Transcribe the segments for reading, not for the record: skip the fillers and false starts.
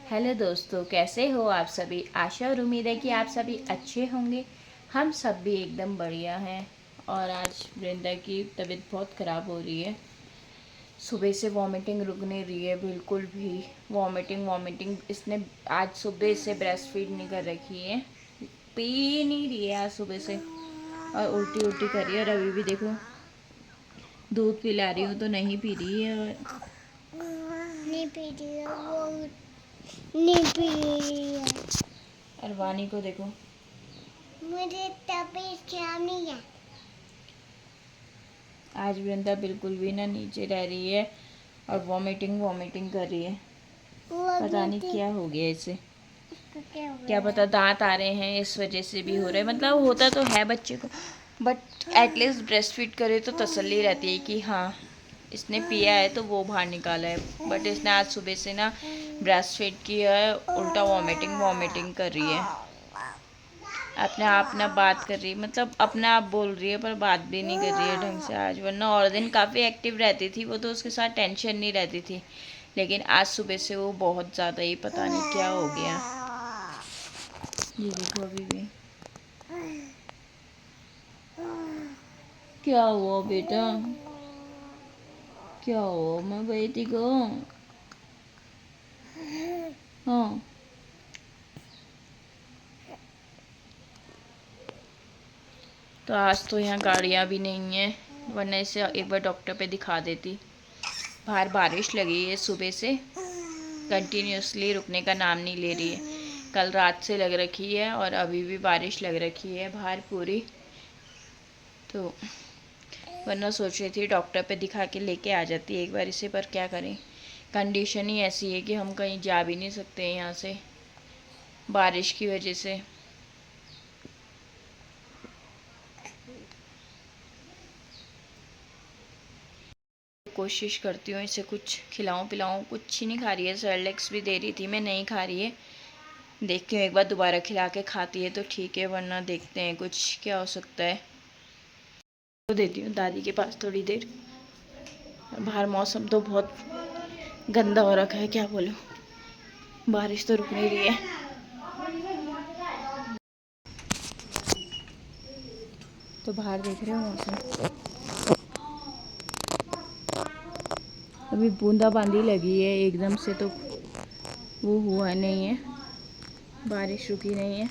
Hello दोस्तों, कैसे हो आप सभी। आशा और उम्मीद है कि आप सभी अच्छे होंगे। हम सब भी एकदम बढ़िया हैं। और आज वृंदा की तबीयत बहुत ख़राब हो रही है। सुबह से वॉमिटिंग रुक नहीं रही है बिल्कुल भी। वॉमिटिंग वॉमिटिंग इसने आज सुबह से ब्रेस्ट फीड नहीं कर रखी है। पी नहीं रही है आज सुबह से और उल्टी उल्टी कर रही है। और अभी भी देखो दूध पिला रही हूँ तो नहीं पी रही है। और नहीं पी रही है वो, नहीं पी रही है। और वानी को देखो, मुझे तबीयत खराब नहीं है। आज वृंदा बिल्कुल भी ना नीचे रह रही है और वॉमिटिंग वॉमिटिंग कर रही है। पता नहीं क्या हो गया इसे। क्या पता दांत आ रहे हैं इस वजह से भी हो रहा है। मतलब होता तो है बच्चे को, बट एटलीस्ट ब्रेस्ट फीड करे तो तसल्ली रहती है कि हाँ इसने पिया है तो वो बाहर निकाला है। बट इसने आज सुबह से ना ब्रेस्ट फीड किया है, उल्टा वॉमिटिंग वॉमिटिंग कर रही है। अपने आप ना बात कर रही है, मतलब अपने आप बोल रही है पर बात भी नहीं कर रही है ढंग से आज। वरना और दिन काफ़ी एक्टिव रहती थी वो, तो उसके साथ टेंशन नहीं रहती थी। लेकिन आज सुबह से वो बहुत ज़्यादा ही पता नहीं क्या हो गया। ये देखो अभी भी क्या हुआ बेटा, क्या हुआ मैं बेटी को। हाँ तो आज तो यहाँ गाड़ियाँ भी नहीं हैं, वरना इसे एक बार डॉक्टर पे दिखा देती। बाहर बारिश लगी है सुबह से, कंटिन्यूसली रुकने का नाम नहीं ले रही है। कल रात से लग रखी है और अभी भी बारिश लग रखी है बाहर पूरी। तो वरना सोच रही थी डॉक्टर पे दिखा के लेके आ जाती एक बार इसे, पर क्या करें कंडीशन ही ऐसी है कि हम कहीं जा भी नहीं सकते यहाँ से बारिश की वजह से। कोशिश करती हूँ इसे कुछ खिलाऊं पिलाऊं, कुछ ही नहीं खा रही है। सेरेलैक्स भी दे रही थी मैं, नहीं खा रही है। देखती हूँ एक बार दोबारा खिला के खाती है तो ठीक है, वरना देखते हैं कुछ क्या हो सकता है। तो देती हूँ दादी के पास थोड़ी देर। बाहर मौसम तो बहुत गंदा हो रखा है, क्या बोलूँ। बारिश तो रुक नहीं रही है। तो बाहर देख रहे हो मौसम, अभी बूंदाबांदी लगी है एकदम से, तो वो हुआ नहीं है, बारिश रुकी नहीं है।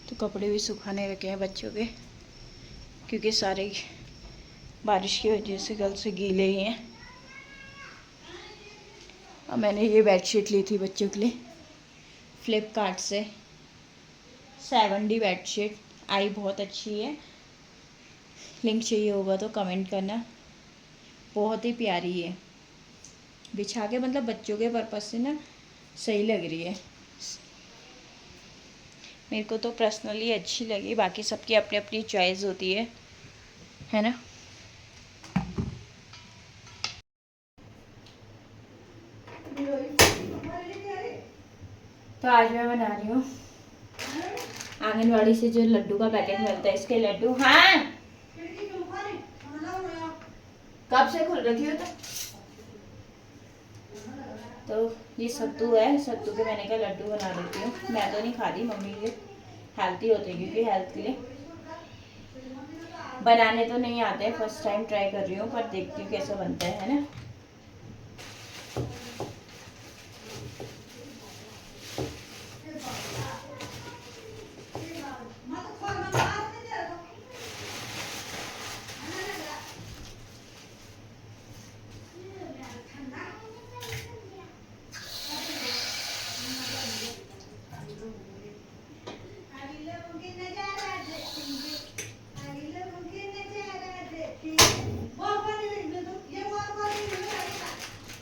तो कपड़े भी सुखाने रखे हैं बच्चों के, क्योंकि सारे बारिश की वजह से कल से गीले ही हैं। और मैंने ये बेडशीट ली थी बच्चों के लिए फ्लिपकार्ट से, 7D बेडशीट आई, बहुत अच्छी है। लिंक चाहिए होगा तो कमेंट करना। बहुत ही प्यारी है, बिछा के मतलब बच्चों के पर्पज़ से ना सही लग रही है। मेरे को तो पर्सनली अच्छी लगी, बाकी सबकी अपनी अपनी चॉइस होती है ना। तो आज मैं बना रही हूँ आंगनवाड़ी से जो लड्डू का पैकेट मिलता है, इसके लड्डू। हाँ कब से खुल रखी हो तो ये सत्तू है, सत्तू के मैंने कहा लड्डू बना देती हूँ। मैं तो नहीं खा रही, मम्मी के हेल्थी होते हैं क्योंकि हेल्थ के लिए। बनाने तो नहीं आते, फर्स्ट टाइम ट्राई कर रही हूँ, पर देखती हूँ कैसा बनता है ना।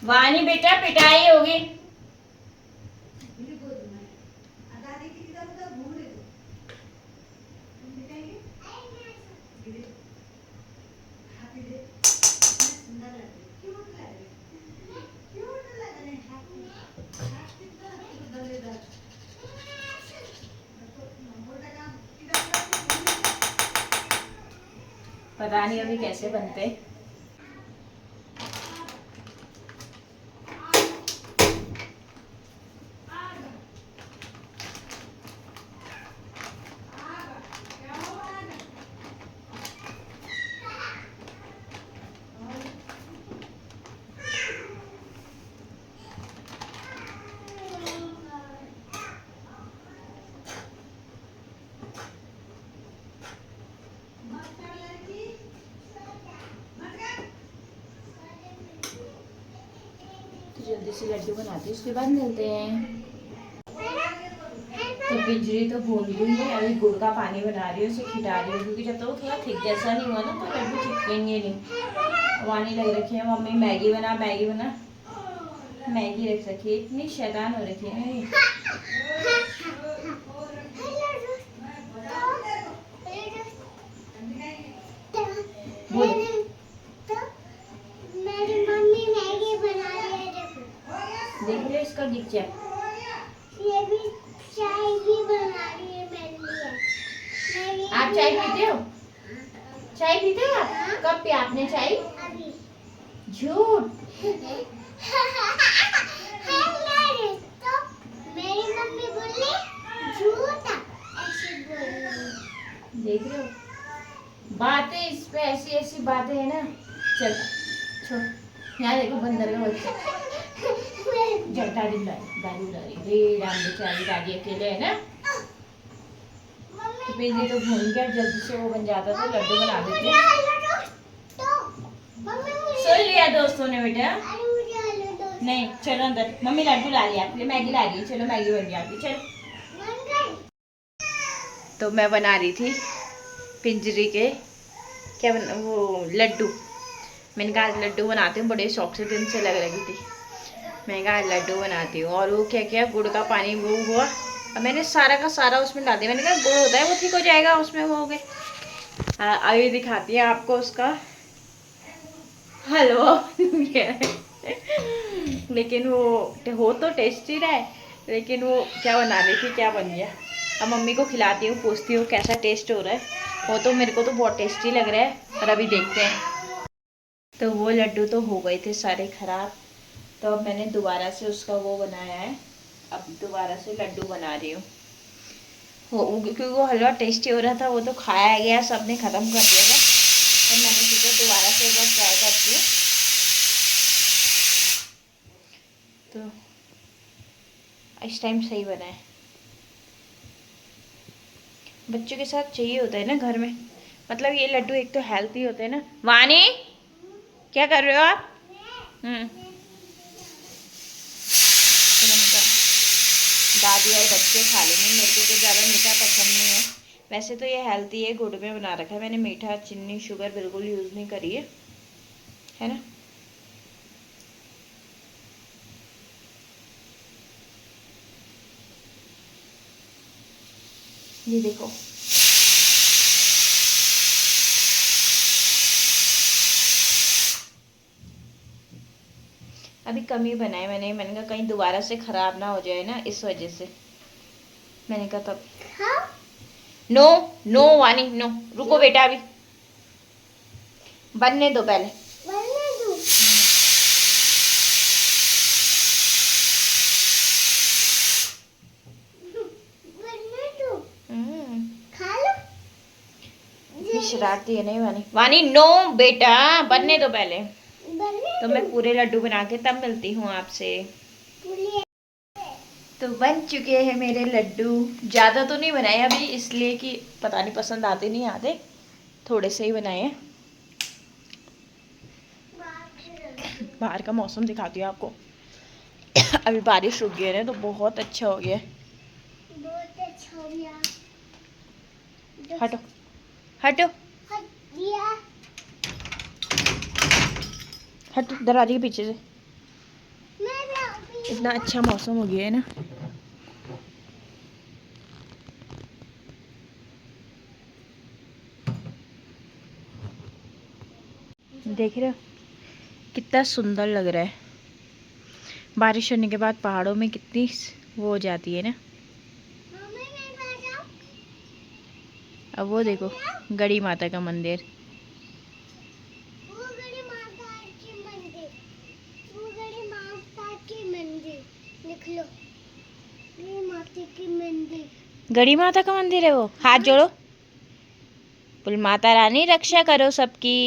वानी बेटा पिटाई होगी। पता नहीं अभी कैसे बनते। जल्दी से लड्डू बनाते हैं, उसके बाद मिलते हैं। तो पिंजरी तो भून गई है, अभी गुड़ का पानी बना रही हूँ, उसे खिटा रही हूँ, क्योंकि जब तक वो थोड़ा थिक जैसा नहीं हुआ ना तो लड्डू चिपकेंगे नहीं। वानी लग रखी है मम्मी मैगी बना मैगी बना, मैगी रख रखी है, इतनी शैतान हो रखी है मेरी। मेरी मम्मी मैगी बना रही है, देख रहे हो इसका गिच्चा, ये भी चाय भी बना रही है मेरे लिए। आप चाय पीते हो? चाय पीते हो आप? कब पिया आपने चाय? अभी झूठ। तो मेरी मम्मी बोली झूठा ऐसे बोली। देख रहे हो बातें, इस पे ऐसी ऐसी बातें है ना। चल छोड़, यहाँ देखो बंदर का बच्चा दादी दादी ला रही, रे राम बेचारी दादी अकेले है ना। तो पिंजरी तो भून गया, जल्दी से वो बन जाता तो लड्डू बना देते। सुन लिया दोस्तों ने बेटा? नहीं चलो अंदर, मम्मी लड्डू ला लिया आपके लिए, मैगी ला रही है, चलो मैगी बन गया आपकी, चलो। तो मैं बना रही थी पिंजरी के क्या वो लड्डू। मैंने कहा आज लड्डू बनाती हूँ, बड़े शौक से दिन से लग रही थी, मैं कहा आज लड्डू बनाती हूँ। और वो क्या क्या गुड़ का पानी वो हुआ, अब मैंने सारा का सारा उसमें डाल दिया। मैंने कहा गुड़ होता है वो ठीक हो जाएगा, उसमें वो हो गए। अभी दिखाती है आपको उसका हलवा लेकिन वो हो तो टेस्टी रहा है, लेकिन वो क्या बना रही थी क्या बन गया। अब मम्मी को खिलाती हूँ, पूछती हूँ कैसा टेस्ट हो रहा है। वो तो मेरे को तो बहुत टेस्टी लग रहा है, और अभी देखते हैं। तो वो लड्डू तो हो गए थे सारे खराब, तो अब मैंने दोबारा से उसका वो बनाया है, अब दोबारा से लड्डू बना रही हूँ। क्योंकि वो हलवा टेस्टी हो रहा था, वो तो खाया गया, सबने ख़त्म कर दिया था, और मैंने सोचा दोबारा से एक बार ट्राई करती हूँ। तो इस टाइम सही बना है। बच्चों के साथ चाहिए होता है ना घर में, मतलब ये लड्डू एक तो हेल्थी होते हैं ना। वानी क्या कर रहे हो आप? तो मैंने कहा दादी और बच्चे खा लेंगे, मेरे को तो ज़्यादा मीठा पसंद नहीं है। वैसे तो ये हेल्थी है, गुड़ में बना रखा है मैंने, मीठा चीनी शुगर बिल्कुल यूज़ नहीं करी है ना। ये देखो अभी कम ही बनाए मैंने कहा कहीं दोबारा से ख़राब ना हो जाए ना, इस वजह से मैंने कहा तब। हाँ? नो नो वानी नो, रुको बेटा अभी बनने दो पहले। बनने दो। बनने दो। खा लो। इतनी शरारती है नहीं वानी, वानी नो बेटा बनने दो पहले। तो मैं पूरे लड्डू बना के तब मिलती हूँ आपसे। तो बन चुके हैं मेरे लड्डू, ज़्यादा तो नहीं बनाए अभी, इसलिए कि पता नहीं पसंद आते नहीं आते, थोड़े से ही बनाए हैं। बाहर का मौसम दिखाती हूँ आपको। अभी बारिश रुक गई है ना, तो बहुत अच्छा हो गया है। बहुत अच्छा हो गया। हटो हटो हट दिया। हटो दरवाजे के पीछे से। मैं भी अभी इतना अच्छा मौसम हो गया है ना। देख रहे हो कितना सुंदर लग रहा है, बारिश होने के बाद पहाड़ों में कितनी वो हो जाती है ना। मम्मी मैं बैठ जाऊं? अब वो देखो गड़ी माता का मंदिर, लो, ये माता की मंदिर। गड़ी माता का मंदिर है वो। हाथ जोड़ो, बोल माता रानी रक्षा करो सबकी।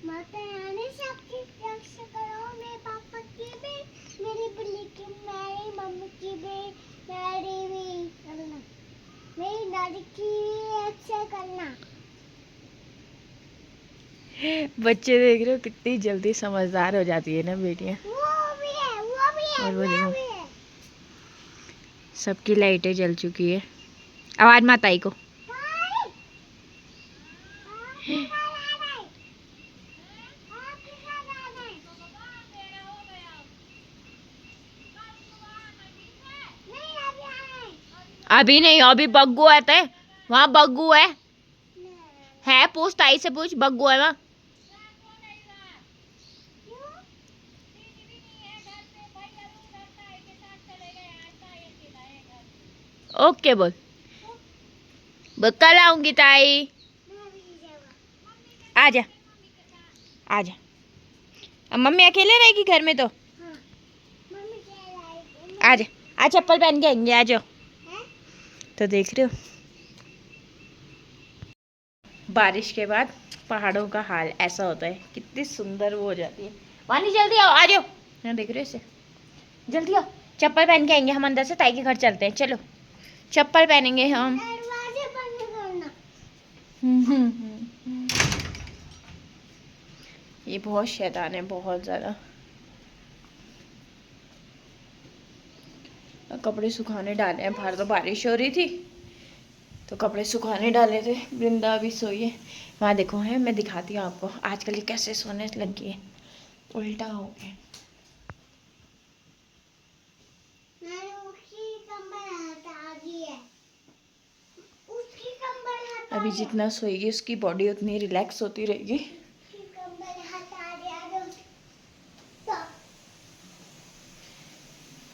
माता रानी सबकी रक्षा करो, मेरे पापा की भी, मेरी बिल्ली की, मेरी मम्मी की भी, मेरी भी करना, मेरी दादी की भी रक्षा करना। बच्चे देख रहे हो कितनी जल्दी समझदार हो जाती है ना बेटियां। वो भी है, वो भी है, और वो वो देखो भी है। सबकी लाइटें जल चुकी है। आवाज मत आई को। भाई, आपके साथ आ रहा है, आपके साथ आ रहा है। नहीं, अभी आ रहा है। अभी नहीं, अभी बग्गू आता है। वहाँ बग्गू है। नहीं, है पूछ, ताई से पूछ, बग्गू है वहाँ। क्यों? ओके बोल, कल आऊंगी ताई। मैं भी जाऊंगा। आजा आजा। अब मम्मी अकेले रहेगी घर में तो। हाँ, मम्मी कह रहा है। आजा, आज चप्पल पहन के आएंगे, आ जाओ। हैं? तो देख रहे हो बारिश के बाद पहाड़ों का हाल ऐसा होता है, कितनी सुंदर वो हो जाती है। वानी जल्दी आओ, आ जाओ। यहाँ देख रहे हो इसे, जल्दी आओ। चप्पल पहन के आएंगे हम, अंदर से ताई के घर चलते हैं, चलो। चप्पल पहनेंगे हम। दरवाजे बंद करना। ये बहुत शैतान है, बहुत ज़्यादा। कपड़े सुखाने डाले हैं बाहर, तो बारिश हो रही थी तो कपड़े सुखाने डाले थे। वृंदा अभी सोई है। वहाँ देखो है, मैं दिखाती हूँ आपको आजकल ये कैसे सोने लगी है, उल्टा हो गया। मैंने उसकी कंबल हटा दी है, उसकी कंबल हटा अभी दिया। जितना सोएगी उसकी बॉडी उतनी रिलैक्स होती रहेगी। उसकी कंबल हटा दिया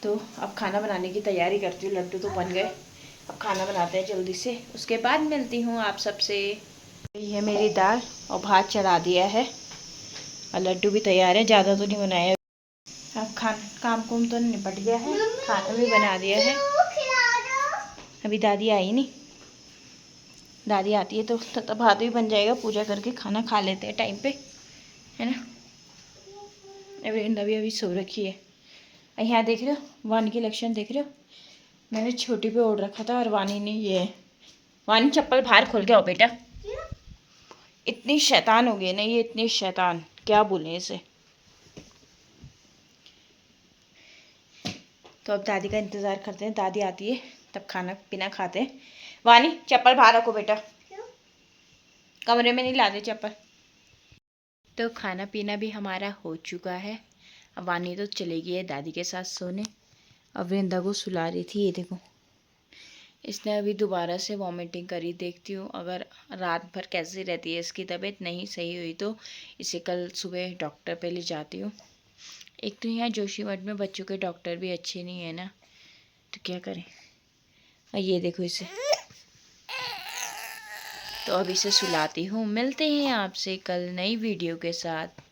तो अब खाना बनाने की तैयारी करती हूँ। लड्डू तो बन गए, अब खाना बनाते हैं जल्दी से, उसके बाद मिलती हूँ आप सबसे। ये है मेरी दाल और भात चढ़ा दिया है और लड्डू भी तैयार है, ज़्यादा तो नहीं बनाया। अब काम कुम तो निपट गया है, खाना भी बना दिया है। अभी दादी आई नहीं, दादी आती है तो भात भी बन जाएगा, पूजा करके खाना खा लेते हैं टाइम पे, है ना। अभी अभी सो रखी है। यहाँ देख रहे हो वानी की लक्षण देख रहे हो, मैंने छोटी पे ओढ़ रखा था और वानी ने ये, वानी चप्पल बाहर खोल के आओ बेटा। इतनी शैतान हो गई ना ये, इतनी शैतान, क्या बोले इसे। तो अब दादी का इंतज़ार करते हैं, दादी आती है तब खाना पीना खाते हैं। वानी चप्पल बाहर रखो बेटा, कमरे में नहीं लाते चप्पल। तो खाना पीना भी हमारा हो चुका है। अब वानी तो चली गई है दादी के साथ सोने, अब वृंदा को सुला रही थी। ये देखो इसने अभी दोबारा से वॉमिटिंग करी, देखती हूँ अगर रात भर कैसी रहती है इसकी तबीयत, नहीं सही हुई तो इसे कल सुबह डॉक्टर पे ले जाती हूँ। एक तो यहाँ जोशीमठ में बच्चों के डॉक्टर भी अच्छे नहीं है ना, तो क्या करें। और ये देखो इसे, तो अब इसे सुलाती हूँ। मिलते हैं आपसे कल नई वीडियो के साथ।